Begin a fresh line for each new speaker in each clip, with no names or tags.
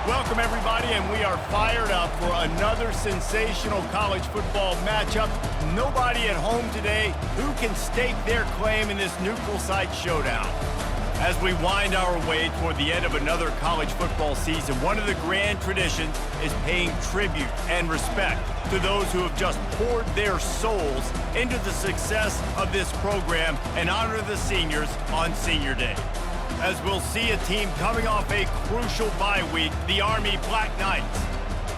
Welcome, everybody, and we are fired up for another sensational college football matchup. Nobody at home today who can stake their claim in this neutral site showdown. As we wind our way toward the end of another college football season, one of the grand traditions is paying tribute and respect to those who have just poured their souls into the success of this program and honor the seniors on Senior Day. As we'll see a team coming off a crucial bye week, the Army Black Knights,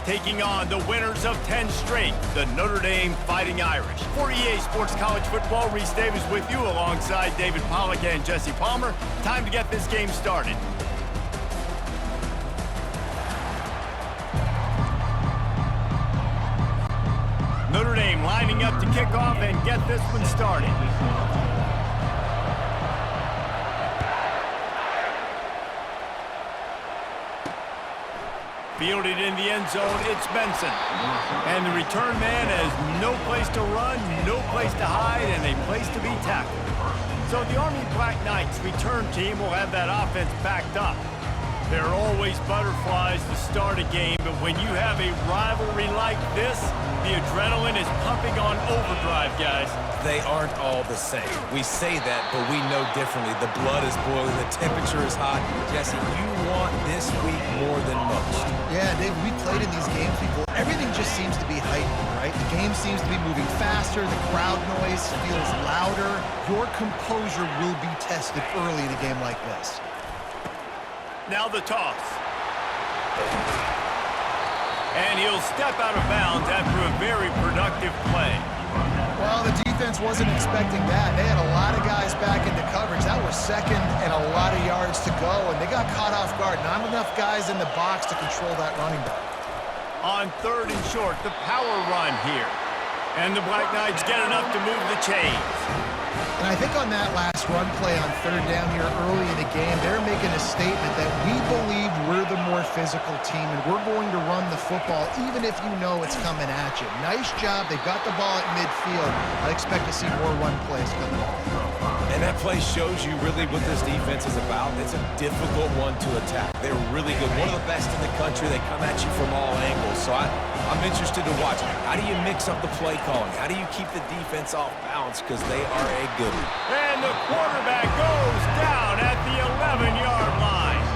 taking on the winners of 10 straight, the Notre Dame Fighting Irish. For EA Sports College Football, Reese Davis with you alongside David Pollack and Jesse Palmer. Time to get this game started. Notre Dame lining up to kick off and get this one started. Fielded in the end zone, it's Benson. And the return man has no place to run, no place to hide, and a place to be tackled. So the Army Black Knights return team will have that offense backed up. There are always butterflies to start a game, but when you have a rivalry like this, the adrenaline is pumping on overdrive, guys.
They aren't all the same. We say that, but we know differently. The blood is boiling, the temperature is hot. Jesse, you want this week more than most.
Yeah, Dave, we played in these games before. Everything just seems to be heightened, right? The game seems to be moving faster. The crowd noise feels louder. Your composure will be tested early in a game like this.
Now the toss. And he'll step out of bounds after a very productive play.
Well, the defense wasn't expecting that. They had a lot of guys back into coverage. That was second and a lot of yards to go, and they got caught off guard. Not enough guys in the box to control that running back.
On third and short, the power run here. And the Black Knights get enough to move the chains.
And I think on that last run play on third down here early in the game, they're making a statement that we believe we're the more physical team and we're going to run the football even if you know it's coming at you. Nice job. They've got the ball at midfield. I expect to see more run plays coming up.
And that play shows you really what this defense is about. It's a difficult one to attack. They're really good. One of the best in the country. They come at you from all angles. So I'm interested to watch. How do you mix up the play calling? How do you keep the defense off balance? Because they are a good one.
And the quarterback goes down at the 11-yard line.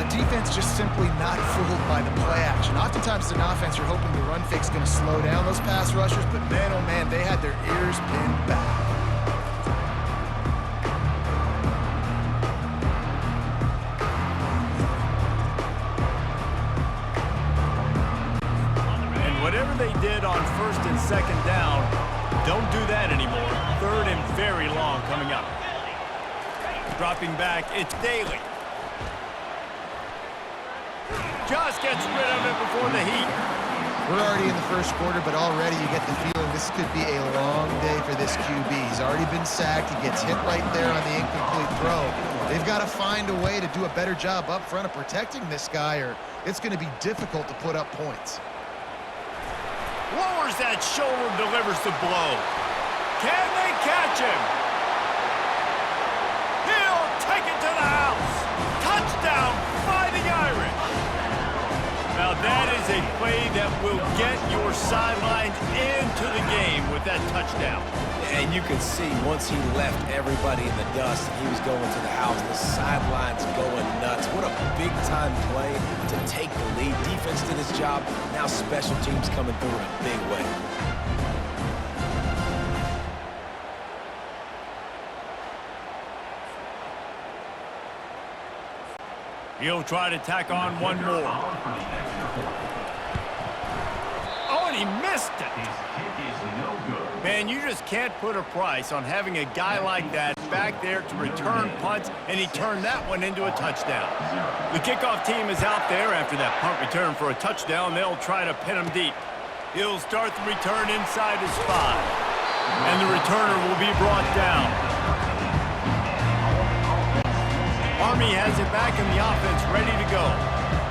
The defense just simply not fooled by the play action. Oftentimes as an offense, you're hoping the run fake's going to slow down those pass rushers, but man, oh man, they had their ears pinned back.
Whatever they did on first and second down, don't do that anymore. Third and very long coming up. Dropping back, it's Daly. Just gets rid of it before the heat.
We're already in the first quarter, but already you get the feeling this could be a long day for this QB. He's already been sacked. He gets hit right there on the incomplete throw. They've got to find a way to do a better job up front of protecting this guy, or it's going to be difficult to put up points.
Lowers that shoulder, delivers the blow. Can they catch him? He'll take it to the house. Touchdown, Fighting Irish. Now that is a play that will get your sidelines into the game with that touchdown.
And you can see once he left everybody in the dust and he was going to the house, the sidelines going nuts. What a big-time play to take the lead. Defense did his job. Now special teams coming through in a big way.
He'll try to tack on one more. Oh, and he missed it. Man, you just can't put a price on having a guy like that back there to return punts, and he turned that one into a touchdown. The kickoff team is out there after that punt return for a touchdown. They'll try to pin him deep. He'll start the return inside his 5, and the returner will be brought down. Army has it back in the offense, ready to go.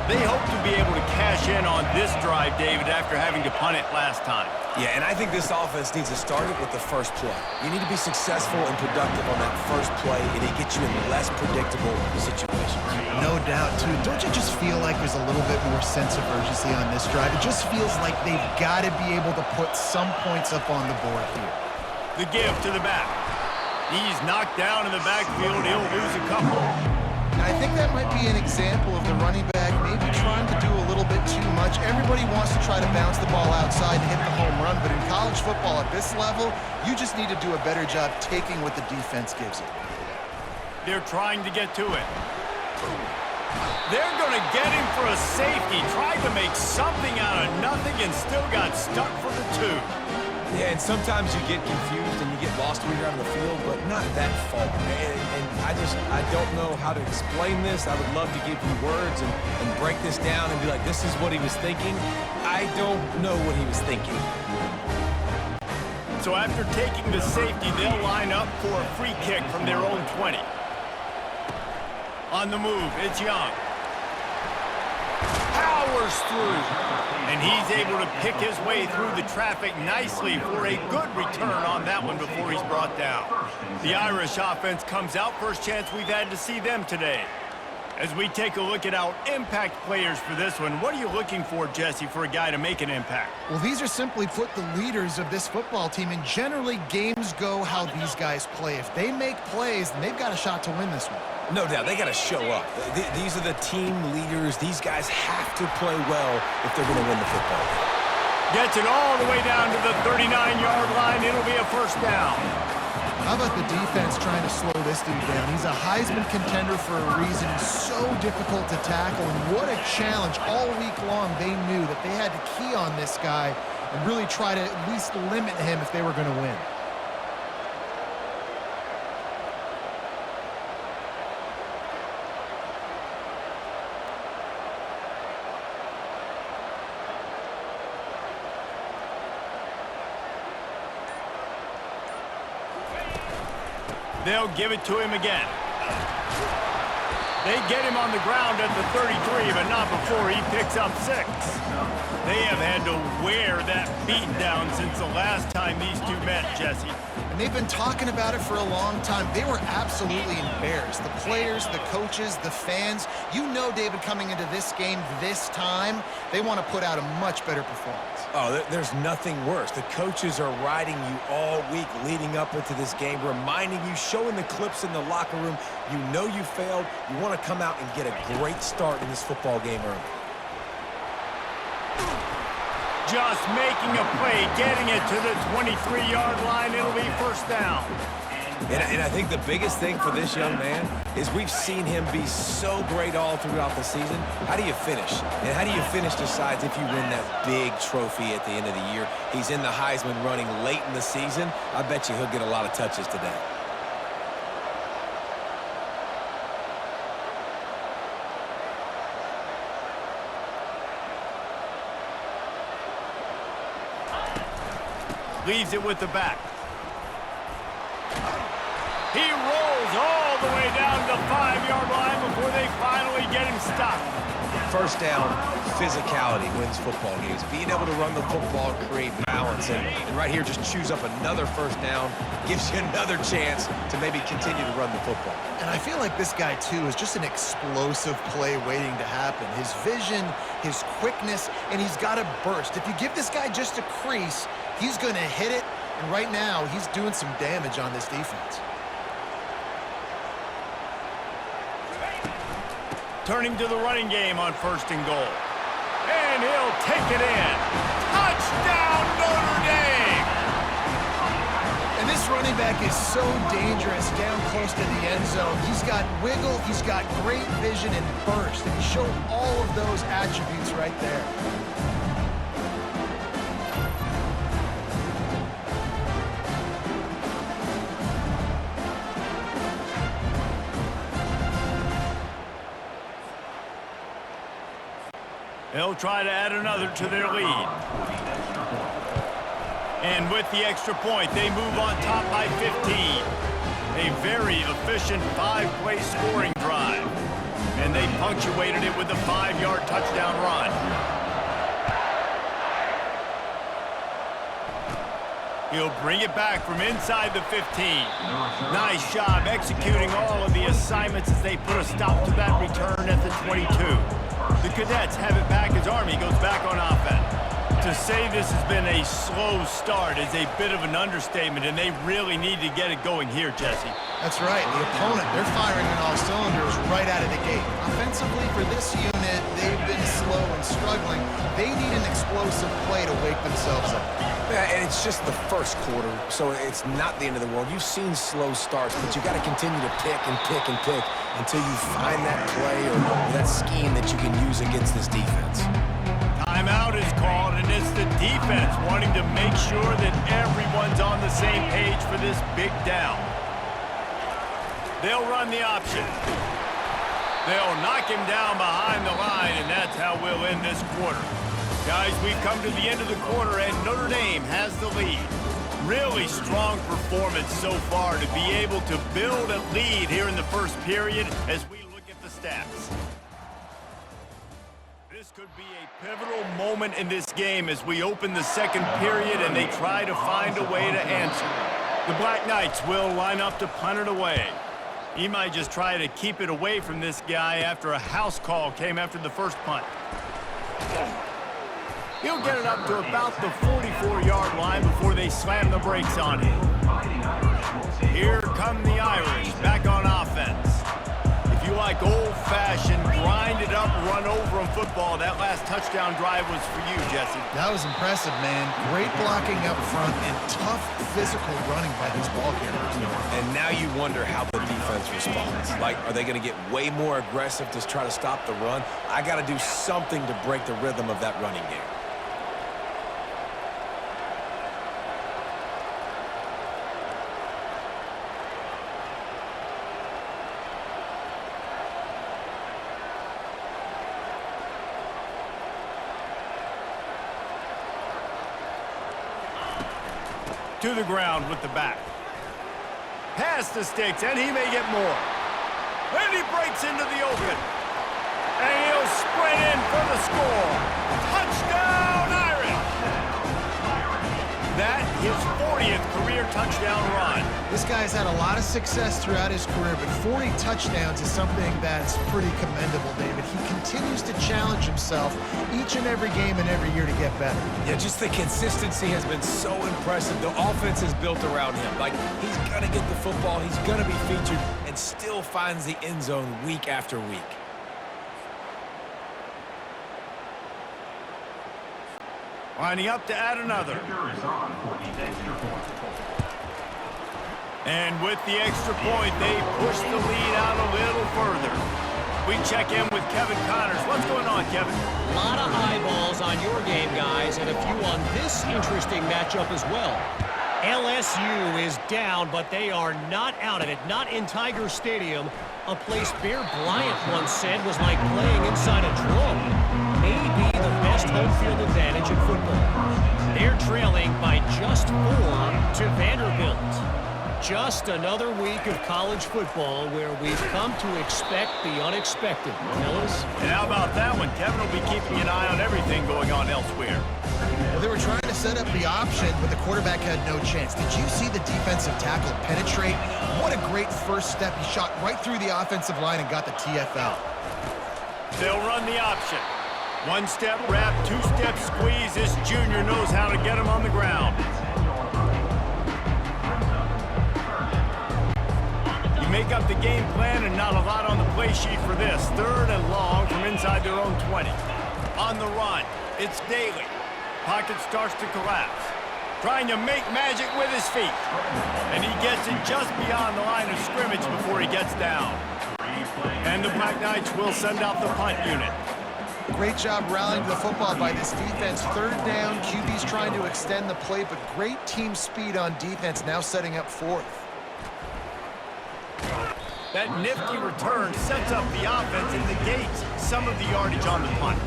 They hope to be able to cash in on this drive, David, after having to punt it last time.
Yeah, and I think this offense needs to start it with the first play. You need to be successful and productive on that first play, and it gets you in less predictable situations.
No doubt, too. Don't you just feel like there's a little bit more sense of urgency on this drive? It just feels like they've got to be able to put some points up on the board here.
The give to the back. He's knocked down in the backfield. He'll lose a couple.
And I think that might be an example of the running back maybe trying to do a little bit too much. Everybody wants to try to bounce the ball outside and hit the home run, but in college football at this level, you just need to do a better job taking what the defense gives you.
They're trying to get to it. They're going to get him for a safety. Tried to make something out of nothing and still got stuck for the 2.
Yeah, and sometimes you get confused and you get lost when you're out on the field, but not that far. And I don't know how to explain this. I would love to give you words and break this down and be like, this is what he was thinking. I don't know what he was thinking.
So after taking the safety, they'll line up for a free kick from their own 20. On the move, it's Young. Powers through. And he's able to pick his way through the traffic nicely for a good return on that one before he's brought down. The Irish offense comes out. First chance we've had to see them today. As we take a look at our impact players for this one, what are you looking for, Jesse, for a guy to make an impact?
Well, these are simply put the leaders of this football team, and generally games go how these guys play. If they make plays, then they've got a shot to win this one.
No doubt, they got to show up. These are the team leaders. These guys have to play well if they're going to win the football game.
Gets it all the way down to the 39-yard line. It'll be a first down.
How about the defense trying to slow this dude down? He's a Heisman contender for a reason. He's so difficult to tackle, and what a challenge. All week long, they knew that they had to key on this guy and really try to at least limit him if they were going to win.
They'll give it to him again. They get him on the ground at the 33, but not before he picks up 6. They have had to wear that beat down since the last time these two met, Jesse.
And they've been talking about it for a long time. They were absolutely embarrassed. The players, the coaches, the fans. You know, David, coming into this game this time, they want to put out a much better performance.
Oh, there's nothing worse. The coaches are riding you all week leading up into this game, reminding you, showing the clips in the locker room. You know you failed. You want to come out and get a great start in this football game early.
Just making a play, getting it to the 23-yard line. It'll be first down.
And I think the biggest thing for this young man is we've seen him be so great all throughout the season. How do you finish? And how do you finish decides if you win that big trophy at the end of the year. He's in the Heisman running late in the season. I bet you he'll get a lot of touches today.
Leaves it with the back. He rolls all the way down to the 5-yard line before they finally get him stopped.
First down, physicality wins football games. Being able to run the football, create balance, and right here just choose up another first down, gives you another chance to maybe continue to run the football.
And I feel like this guy, too, is just an explosive play waiting to happen. His vision, his quickness, and he's got a burst. If you give this guy just a crease, he's going to hit it, and right now he's doing some damage on this defense.
Turning to the running game on first and goal. And he'll take it in. Touchdown, Notre Dame!
And this running back is so dangerous down close to the end zone. He's got wiggle, he's got great vision and burst, and he showed all of those attributes right there.
They'll try to add another to their lead. And with the extra point, they move on top by 15. A very efficient 5-play scoring drive. And and they punctuated it with a 5-yard touchdown run. He'll bring it back from inside the 15. Nice job executing all of the assignments as they put a stop to that return at the 22. The Cadets have it back as Army goes back on offense. To say this has been a slow start is a bit of an understatement, and they really need to get it going here, Jesse.
That's right. The opponent, they're firing on all cylinders right out of the gate. Offensively, for this unit, they've been slow and struggling. They need an explosive play to wake themselves up.
Yeah, and it's just the first quarter, so it's not the end of the world. You've seen slow starts, but you got to continue to pick and pick and pick until you find that play or that scheme that you can use against this defense.
Timeout is called, and it's the defense wanting to make sure that everyone's on the same page for this big down. They'll run the option. They'll knock him down behind the line, and that's how we'll end this quarter. Guys, we've come to the end of the quarter, and Notre Dame has the lead. Really strong performance so far to be able to build a lead here in the first period as we look at the stats. This could be a pivotal moment in this game as we open the second period and they try to find a way to answer. The Black Knights will line up to punt it away. He might just try to keep it away from this guy after a house call came after the first punt. He'll get it up to about the 44-yard line before they slam the brakes on him. Here come the Irish back on offense. If you like old-fashioned, grind-it-up, run-over-'em football, that last touchdown drive was for you, Jesse.
That was impressive, man. Great blocking up front and tough physical running by these ball carriers.
And now you wonder how the defense responds. Like, are they going to get way more aggressive to try to stop the run? I got to do something to break the rhythm of that running game.
To the ground with the back. Past the sticks, and he may get more. And he breaks into the open. And he'll sprint in for the score. Touchdown, Irish! That his 40th career touchdown run.
This guy's had a lot of success throughout his career, but 40 touchdowns is something that's pretty commendable, David. He continues to challenge himself each and every game and every year to get better.
Yeah, just the consistency has been so impressive. The offense is built around him. Like, he's going to get the football, he's going to be featured, and still finds the end zone week after week.
Lining up to add another. And with the extra point, they push the lead out a little further. We check in with Kevin Connors. What's going on, Kevin?
A lot of eyeballs on your game, guys, and a few on this interesting matchup as well. LSU is down, but they are not out of it. Not in Tiger Stadium, a place Bear Bryant once said was like playing inside a drum. Maybe the best home field advantage in football. They're trailing by just 4 to Vanderbilt. Just another week of college football where we've come to expect the unexpected, fellas.
And how about that one? Kevin will be keeping an eye on everything going on elsewhere.
Well, they were trying to set up the option, but the quarterback had no chance. Did you see the defensive tackle penetrate? What a great first step. He shot right through the offensive line and got the TFL.
They'll run the option. One-step wrap, two-step squeeze. This junior knows how to get him on the ground. You make up the game plan and not a lot on the play sheet for this. 3rd and long from inside their own 20. On the run, it's Daly. Pocket starts to collapse. Trying to make magic with his feet. And he gets it just beyond the line of scrimmage before he gets down. And the Black Knights will send out the punt unit.
Great job rallying to the football by this defense. 3rd down, QB's trying to extend the play, but great team speed on defense, now setting up 4th.
That nifty return sets up the offense and negates some of the yardage on the punt.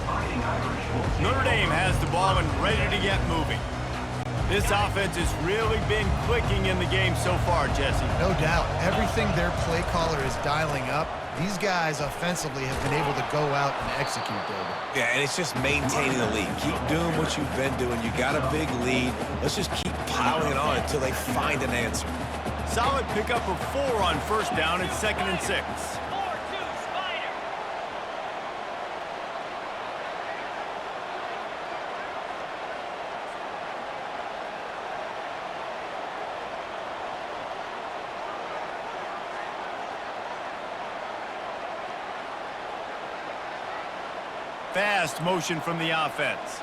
Notre Dame has the ball and ready to get moving. This offense has really been clicking in the game so far, Jesse.
No doubt. Everything their play caller is dialing up, these guys offensively have been able to go out and execute, David.
Yeah, and it's just maintaining the lead. Keep doing what you've been doing. You got a big lead. Let's just keep piling it on until they find an answer.
Solid pickup of 4 on first down. It's 2nd and 6. Fast motion from the offense.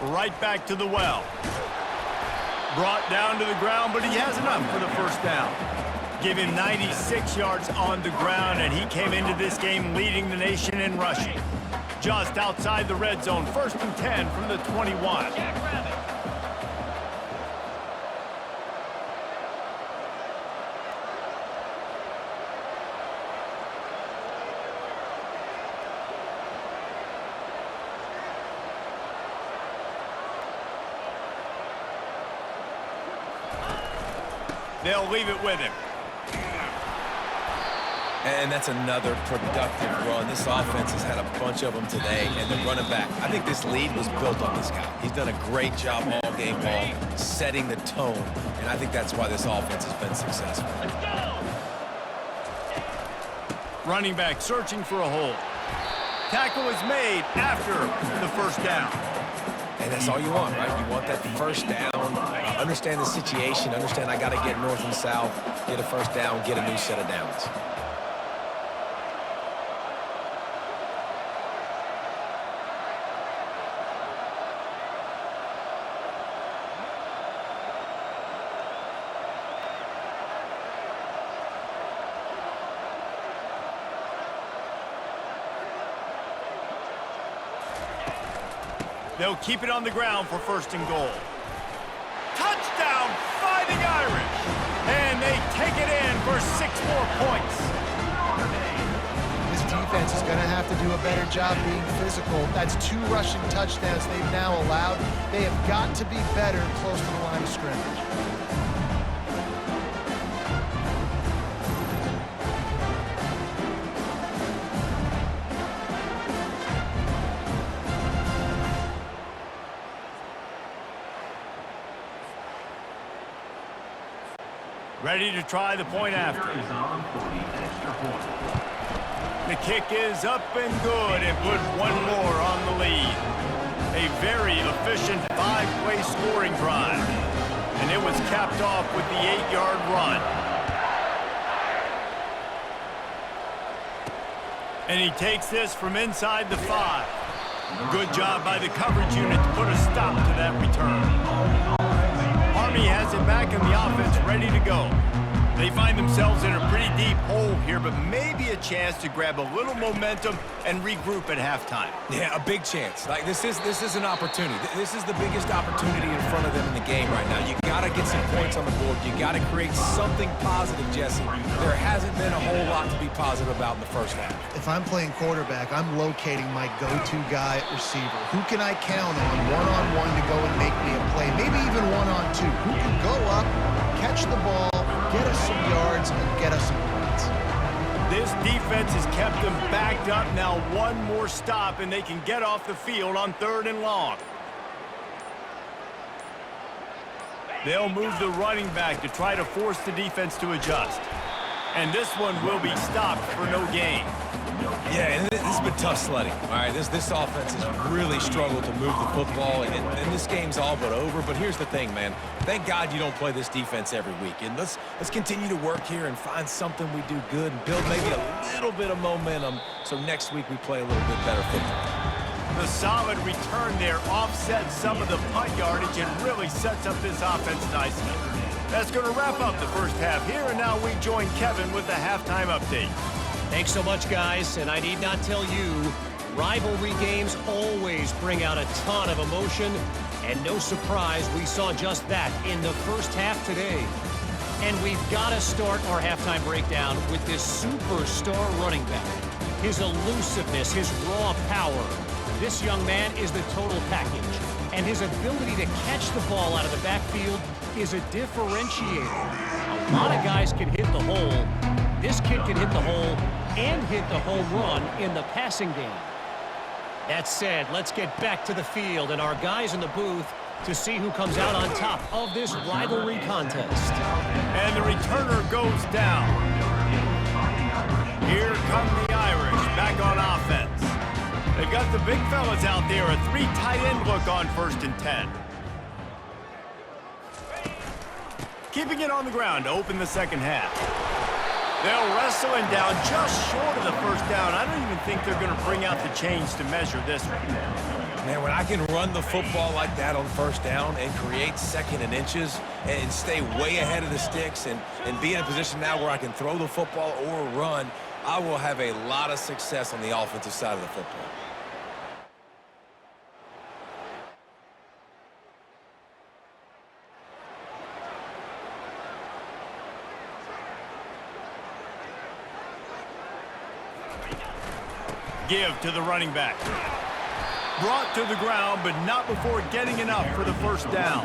Right back to the well. Brought down to the ground, but he has enough for the first down. Give him 96 yards on the ground, and he came into this game leading the nation in rushing. Just outside the red zone, 1st and 10 from the 21. They'll leave it with him.
And that's another productive run. This offense has had a bunch of them today, and the running back, I think this lead was built on this guy. He's done a great job all game long, setting the tone, and I think that's why this offense has been successful.
Running back searching for a hole. Tackle is made after the first down.
And that's all you want, right? You want that first down. Understand the situation. Understand I got to get north and south, get a first down, get a new set of downs.
They'll keep it on the ground for 1st and goal. Touchdown, Fighting Irish! And they take it in for 6 more points.
This defense is going to have to do a better job being physical. That's 2 rushing touchdowns they've now allowed. They have got to be better close to the line of scrimmage.
Ready to try the point after. The kick is up and good and put 1 more on the lead. A very efficient 5-play scoring drive. And it was capped off with the 8-yard run. And he takes this from inside the 5. Good job by the coverage unit to put a stop to that return. Army has it back in the offense, ready to go. They find themselves in a pretty deep hole here, but maybe a chance to grab a little momentum and regroup at halftime.
Yeah, a big chance. Like this is an opportunity. This is the biggest opportunity in front of them in the game right now. You got to get some points on the board. You got to create something positive, Jesse. There hasn't been a whole lot to be positive about in the first half.
If I'm playing quarterback, I'm locating my go-to guy at receiver. Who can I count on one-on-one to go and make me a play? Maybe even one-on-two. Who can go up, catch the ball, get us some yards, and get us some points.
This defense has kept them backed up. Now 1 more stop, and they can get off the field on 3rd and long. They'll move the running back to try to force the defense to adjust. And this one will be stopped for no gain.
Yeah, and this has been tough sledding. All right, this offense has really struggled to move the football, and this game's all but over. But here's the thing, man. Thank God you don't play this defense every week. And let's continue to work here and find something we do good and build maybe a little bit of momentum so next week we play a little bit better football.
The solid return there offsets some of the punt yardage and really sets up this offense nicely. That's going to wrap up the first half here, and now we join Kevin with the halftime update.
Thanks so much, guys, and I need not tell you, rivalry games always bring out a ton of emotion, and no surprise we saw just that in the first half today. And we've got to start our halftime breakdown with this superstar running back. His elusiveness, his raw power. This young man is the total package. and his ability to catch the ball out of the backfield is a differentiator. A lot of guys can hit the hole. This kid can hit the hole and hit the home run in the passing game. That said, let's get back to the field and our guys in the booth to see who comes out on top of this rivalry contest.
And the returner goes down. Here come the Irish back on offense. They've got the big fellas out there, a 3 tight end look on 1st and 10. Keeping it on the ground to open the second half. They'll wrestle him down just short of the first down. I don't even think they're going to bring out the chains to measure this one.
Man, when I can run the football like that on 1st down and create 2nd and inches and stay way ahead of the sticks and be in a position now where I can throw the football or run, I will have a lot of success on the offensive side of the football.
Give to the running back. Brought to the ground, but not before getting enough for the first down.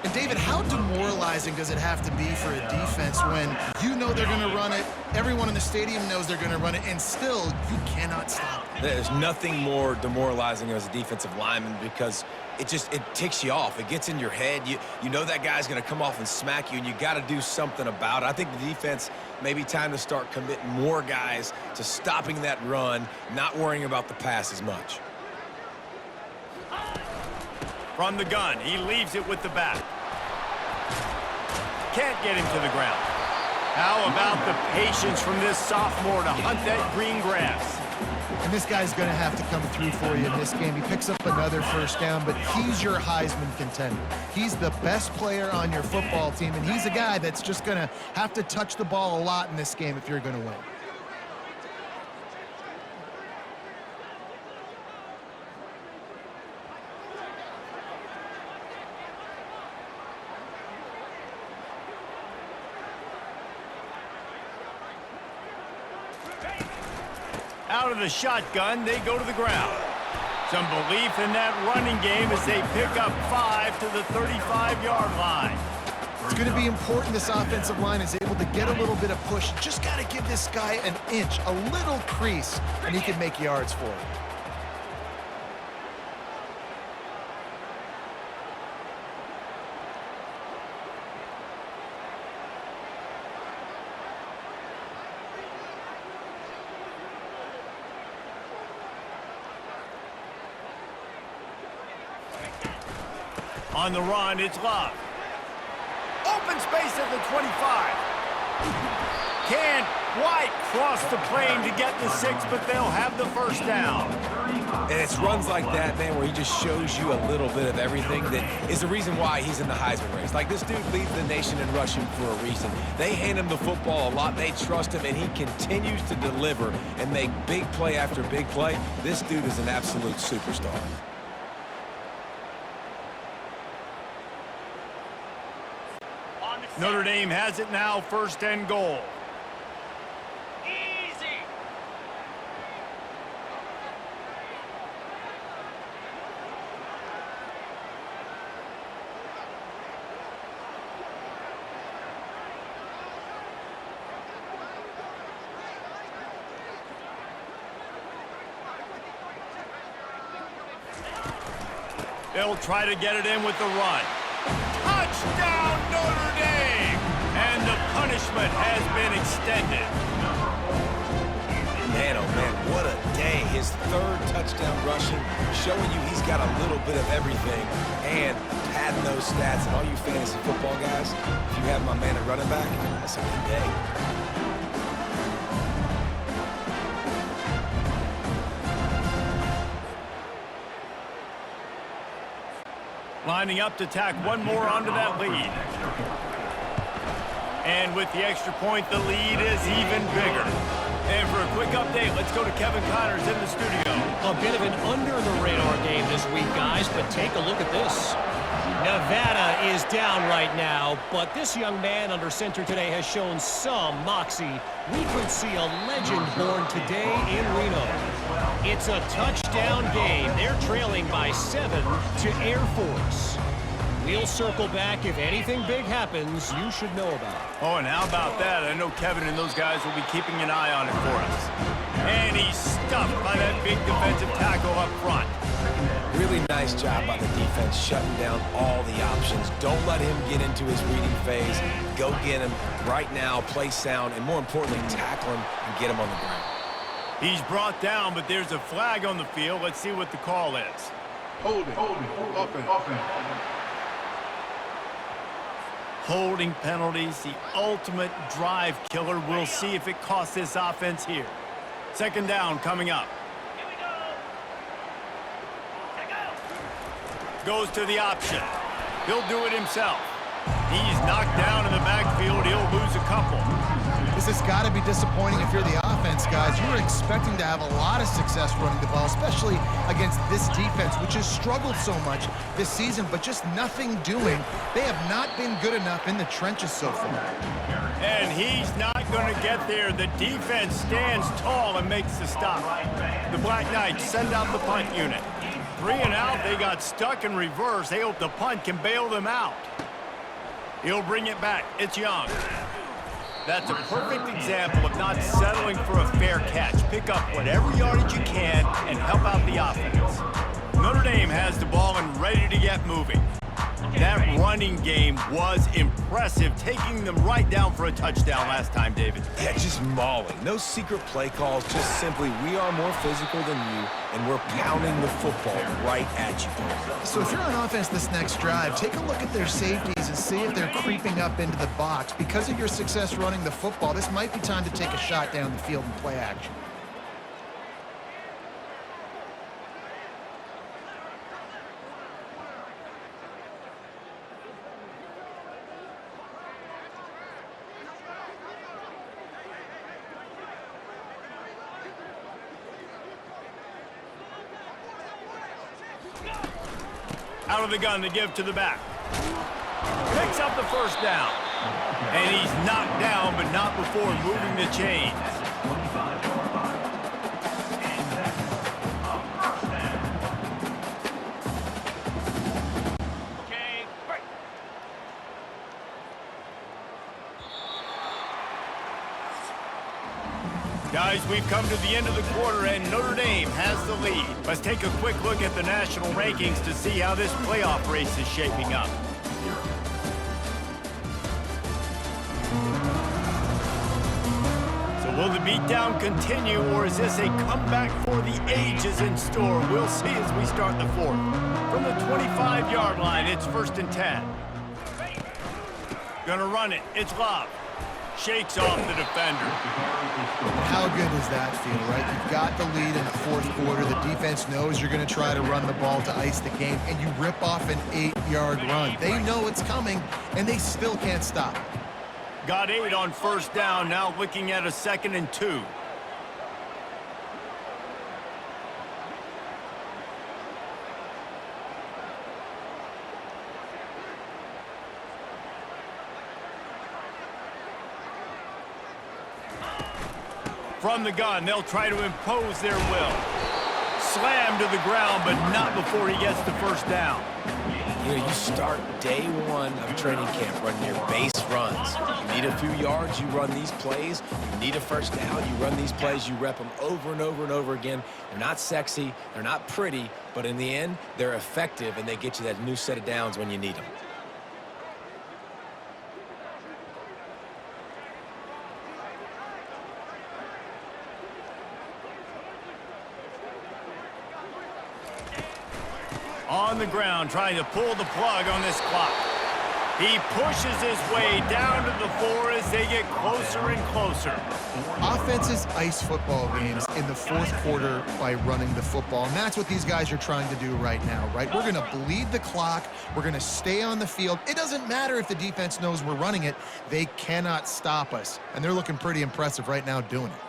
And David, how demoralizing does it have to be for a defense when you know they're going to run it, everyone in the stadium knows they're going to run it, and still you cannot stop it?
There's nothing more demoralizing as a defensive lineman because it ticks you off. It gets in your head. You know that guy's going to come off and smack you, and you got to do something about it. I think the defense may be time to start committing more guys to stopping that run, not worrying about the pass as much.
From the gun, he leaves it with the back. Can't get him to the ground. How about the patience from this sophomore to hunt that green grass?
And this guy's going to have to come through for you in this game. He picks up another first down, but he's your Heisman contender. He's the best player on your football team, and he's a guy that's just going to have to touch the ball a lot in this game if you're going to win.
Out of the shotgun, they go to the ground. Some belief in that running game as they pick up 5 to the 35-yard line.
It's going to be important this offensive line is able to get a little bit of push. Just got to give this guy an inch, a little crease, and he can make yards for it.
On the run, it's Love. Open space at the 25. Can't quite cross the plane to get the 6, but they'll have the first down.
And it's runs like that, man, where he just shows you a little bit of everything that is the reason why he's in the Heisman race. Like, this dude leads the nation in rushing for a reason. They hand him the football a lot. They trust him, and he continues to deliver and make big play after big play. This dude is an absolute superstar.
Notre Dame has it now, 1st and goal.
Easy.
They'll try to get it in with the run. Touchdown, Notre Dame! And the punishment has been extended.
Man, oh man, what a day. His 3rd touchdown rushing, showing you he's got a little bit of everything and padding those stats. And all you fantasy football guys, if you have my man at running back, that's a good day.
Lining up to tack one more onto that lead. And with the extra point, the lead is even bigger. And for a quick update, let's go to Kevin Connors in the studio.
A bit of an under-the-radar game this week, guys, but take a look at this. Nevada is down right now, but this young man under center today has shown some moxie. We could see a legend born today in Reno. It's a touchdown game. They're trailing by 7 to Air Force. We'll circle back if anything big happens you should know about.
Oh, and how about that? I know Kevin and those guys will be keeping an eye on it for us. And he's stuffed by that big defensive tackle up front.
Really nice job by the defense, shutting down all the options. Don't let him get into his reading phase. Go get him right now, play sound, and more importantly, tackle him and get him on the ground.
He's brought down, but there's a flag on the field. Let's see what the call is.
Hold it. Offense.
Holding penalties, the ultimate drive killer. We'll see if it costs this offense here. Second down coming up. Goes to the option. He'll do it himself. He's knocked down in the backfield. He'll lose a couple.
This has got to be disappointing if you're the offense, guys. You were expecting to have a lot of success running the ball, especially against this defense, which has struggled so much this season, but just nothing doing. They have not been good enough in the trenches so far.
And he's not going to get there. The defense stands tall and makes the stop. The Black Knights send out the punt unit. 3 and out, they got stuck in reverse. They hope the punt can bail them out. He'll bring it back. It's Young. That's a perfect example of not settling for a fair catch. Pick up whatever yardage you can and help out the offense. Notre Dame has the ball and ready to get moving. That running game was impressive, taking them right down for a touchdown last time, David.
Yeah, just mauling. No secret play calls, just simply we are more physical than you, and we're pounding the football right at you.
So if you're on offense this next drive, take a look at their safeties and see if they're creeping up into the box. Because of your success running the football, this might be time to take a shot down the field and play action.
Out of the gun to give to the back. Picks up the first down. And he's knocked down, but not before moving the chains. Guys, we've come to the end of the quarter, and Notre Dame has the lead. Let's take a quick look at the national rankings to see how this playoff race is shaping up. So will the beatdown continue, or is this a comeback for the ages in store? We'll see as we start the fourth. From the 25-yard line, it's 1st and 10. Gonna run it. It's Love. Shakes off the defender.
How good does that feel, right? You've got the lead in the fourth quarter. The defense knows you're going to try to run the ball to ice the game, and you rip off an 8-yard run. They know it's coming, and they still can't stop.
Got 8 on 1st down, now looking at a 2nd and 2. From the gun, they'll try to impose their will. Slam to the ground, but not before he gets the 1st down.
You know, you start day one of training camp running your base runs. You need a few yards, you run these plays. You need a 1st down, you run these plays. You rep them over and over and over again. They're not sexy, they're not pretty, but in the end, they're effective, and they get you that new set of downs when you need them.
On the ground, trying to pull the plug on this clock. He pushes his way down to the 4 as they get closer and closer.
Offenses ice football games in the fourth quarter by running the football, and that's what these guys are trying to do right now, right? We're going to bleed the clock. We're going to stay on the field. It doesn't matter if the defense knows we're running it. They cannot stop us, and they're looking pretty impressive right now doing it.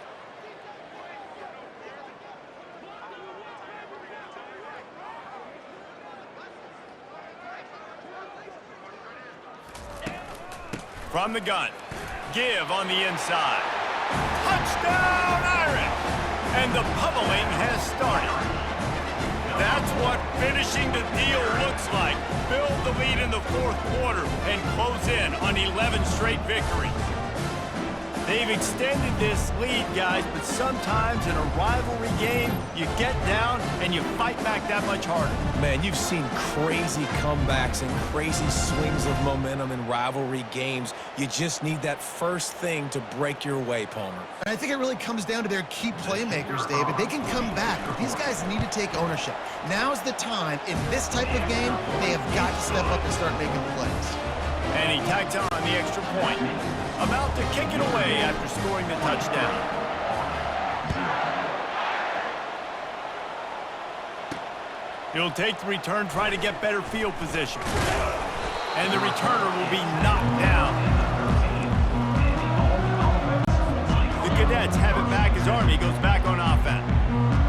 From the gun. Give on the inside. Touchdown, Irish! And the pummeling has started. That's what finishing the deal looks like. Build the lead in the fourth quarter and close in on 11 straight victories. They've extended this lead, guys, but sometimes in a rivalry game, you get down and you fight back that much harder.
Man, you've seen crazy comebacks and crazy swings of momentum in rivalry games. You just need that first thing to break your way, Palmer.
And I think it really comes down to their key playmakers, David. They can come back, but these guys need to take ownership. Now's the time. In this type of game, they have got to step up and start making plays.
And he tags on the extra point. About to kick it away after scoring the touchdown. He'll take the return, try to get better field position. And the returner will be knocked down. The Cadets have it back as Army goes back on offense.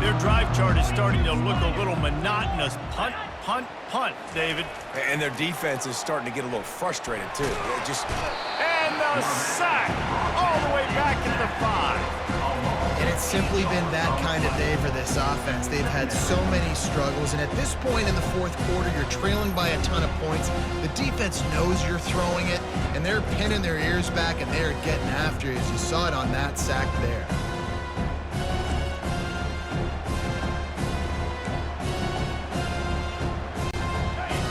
Their drive chart is starting to look a little monotonous. Punt, punt, punt, David.
And their defense is starting to get a little frustrated, too.
And the sack all the way back to the 5.
And it's simply been that kind of day for this offense. They've had so many struggles, and at this point in the fourth quarter, you're trailing by a ton of points. The defense knows you're throwing it, and they're pinning their ears back, and they're getting after you, as you saw it on that sack there.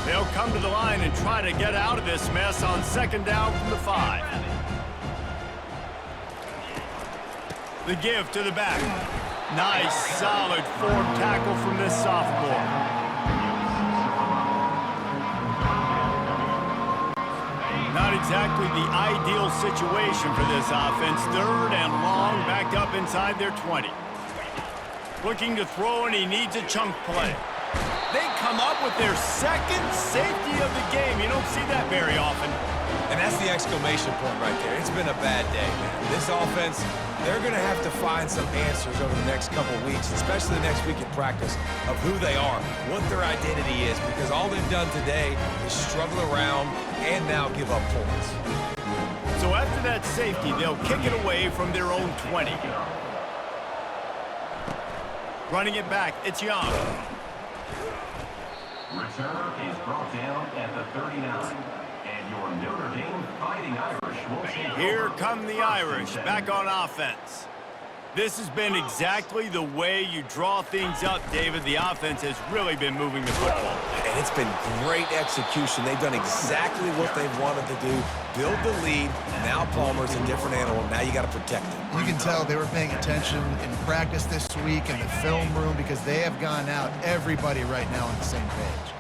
They'll come to the line and try to get out of this mess on second down from the 5. The give to the back. Nice, solid form tackle from this sophomore. Not exactly the ideal situation for this offense. Third and long, back up inside their 20. Looking to throw, and he needs a chunk play. They come up with their second safety of the game. You don't see that very often.
And that's the exclamation point right there. It's been a bad day, man. This offense, they're going to have to find some answers over the next couple weeks, especially the next week in practice, of who they are, what their identity is, because all they've done today is struggle around and now give up points.
So after that safety, they'll kick it away from their own 20. Running it back, it's Young.
Return is brought down at the 39. And your Notre Dame Fighting Irish will take
Here come the Irish back on offense. This has been exactly the way you draw things up, David. The offense has really been moving the football.
And it's been great execution. They've done exactly what they've wanted to do. Build the lead. Now Palmer's a different animal. Now you got to protect him.
You can tell they were paying attention in practice this week in the film room, because they have gone out, everybody right now on the same page.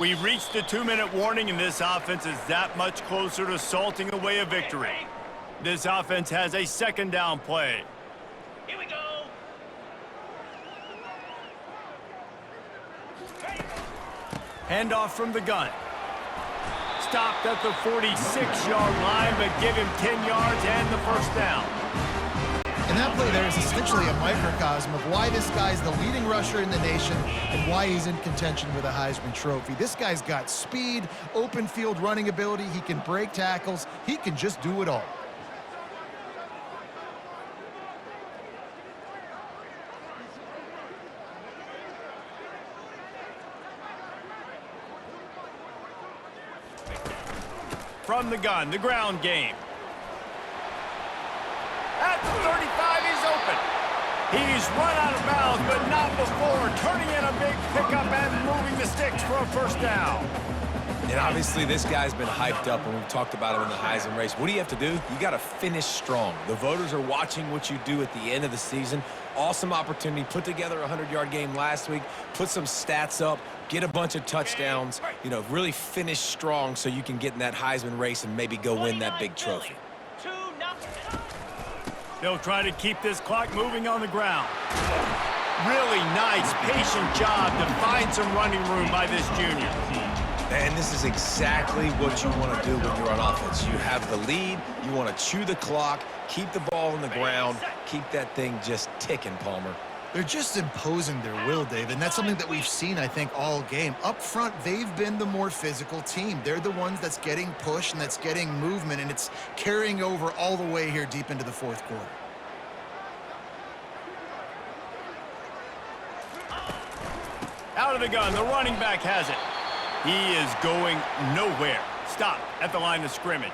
We've reached the 2-minute warning, and this offense is that much closer to salting away a victory. This offense has a second down play.
Here we go.
Handoff from the gun. Stopped at the 46-yard line, but give him 10 yards and the first down.
And that play there is essentially a microcosm of why this guy's the leading rusher in the nation and why he's in contention with a Heisman Trophy. This guy's got speed, open field running ability. He can break tackles. He can just do it all.
From the gun, the ground game. At the 35, he's open. He's run out of bounds, but not before turning in a big pickup and moving the sticks for a first down.
And obviously this guy's been hyped up, and we've talked about him in the Heisman race. What do you have to do? You got to finish strong. The voters are watching what you do at the end of the season. Awesome opportunity. Put together a 100-yard game last week. Put some stats up. Get a bunch of touchdowns. You know, really finish strong so you can get in that Heisman race and maybe go win that big trophy.
They'll try to keep this clock moving on the ground. Really nice, patient job to find some running room by this junior.
And this is exactly what you want to do when you're on offense. You have the lead. You want to chew the clock, keep the ball on the ground, keep that thing just ticking, Palmer.
They're just imposing their will, Dave, and that's something that we've seen, I think, all game. Up front, they've been the more physical team. They're the ones that's getting pushed and that's getting movement, and it's carrying over all the way here deep into the fourth quarter.
Out of the gun, the running back has it. He is going nowhere. Stop at the line of scrimmage.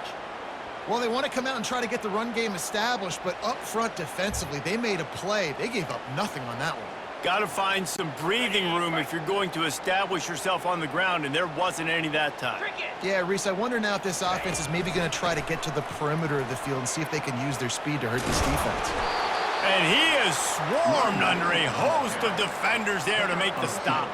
Well, they want to come out and try to get the run game established, but up front defensively, they made a play. They gave up nothing on that one.
Got to find some breathing room if you're going to establish yourself on the ground, and there wasn't any that time.
Yeah, Reese, I wonder now if this offense is maybe going to try to get to the perimeter of the field and see if they can use their speed to hurt this defense.
And he is swarmed under a host of defenders there to make the stop.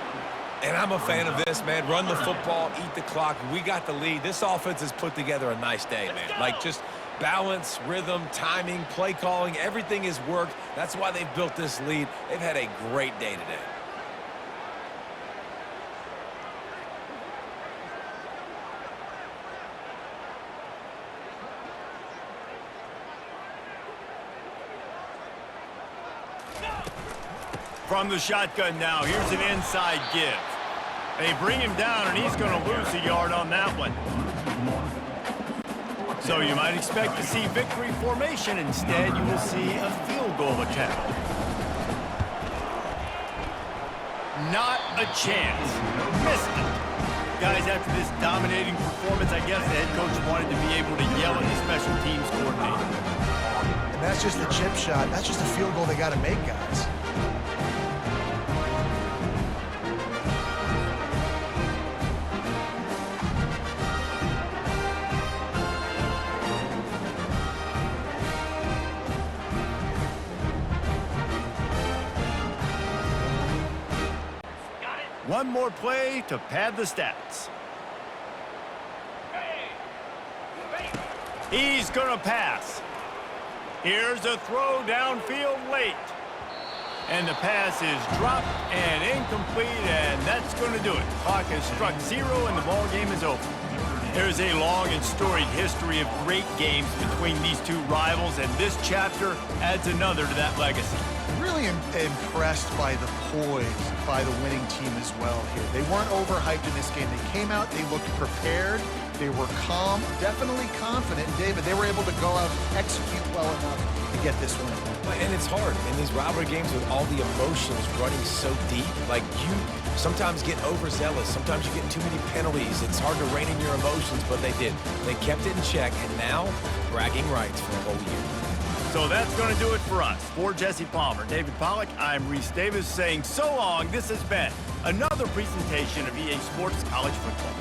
And I'm a fan of this, man. Run the football, eat the clock. We got the lead. This offense has put together a nice day, man. Like, just balance, rhythm, timing, play calling, everything has worked. That's why they've built this lead. They've had a great day today.
From the shotgun now, here's an inside give. They bring him down, and he's going to lose a yard on that one. So you might expect to see victory formation. Instead, you will see a field goal attempt. Not a chance. Missed it. Guys, after this dominating performance, I guess the head coach wanted to be able to yell at the special teams coordinator.
And that's just the chip shot. That's just a field goal they got to make, guys.
One more play to pad the stats. He's going to pass. Here's a throw downfield late. And the pass is dropped and incomplete, and that's going to do it. Clock has struck 0, and the ball game is over. There's a long and storied history of great games between these two rivals, and this chapter adds another to that legacy.
Really impressed by the poise by the winning team as well here. They weren't overhyped in this game. They came out, they looked prepared, they were calm, definitely confident. And David, they were able to go out and execute well enough to get this win.
And it's hard in these rivalry games with all the emotions running so deep. Like, you sometimes get overzealous. Sometimes you get too many penalties. It's hard to rein in your emotions, but they did. They kept it in check, and now bragging rights for a whole year.
So that's going to do it for us. For Jesse Palmer, David Pollack, I'm Reese Davis saying so long. This has been another presentation of EA Sports College Football.